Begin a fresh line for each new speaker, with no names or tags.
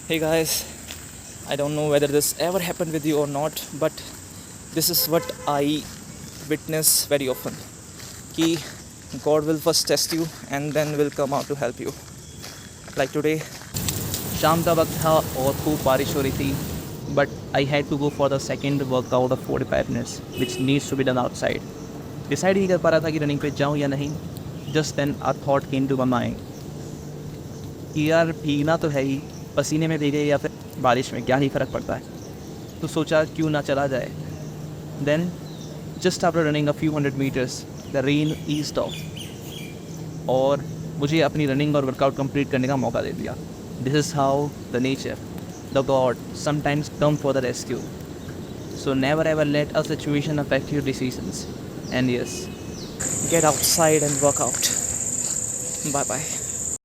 Hey guys, I don't know whether this ever happened with you or not, but this is what I witness very often. Ki God will first test you and then will come out to help you. Like today, शाम का वक्त था और खूब बारिश हो रही थी, but I had to go for the second workout of 45 minutes, which needs to be done outside. Decide नहीं कर पा रहा था कि रनिंग पे जाऊँ या नहीं. Just then a thought came to my mind कि यार भीगना तो है ही, पसीने में भीगे या फिर बारिश में, क्या ही फ़र्क पड़ता है. तो सोचा क्यों ना चला जाए. Then just after running a few hundred meters, the rain eased off और मुझे अपनी रनिंग और वर्कआउट कंप्लीट करने का मौका दे दिया. This is how the nature, the God, sometimes come for the rescue. So never ever let a situation affect your decisions. And yes, get outside and work out. Bye bye.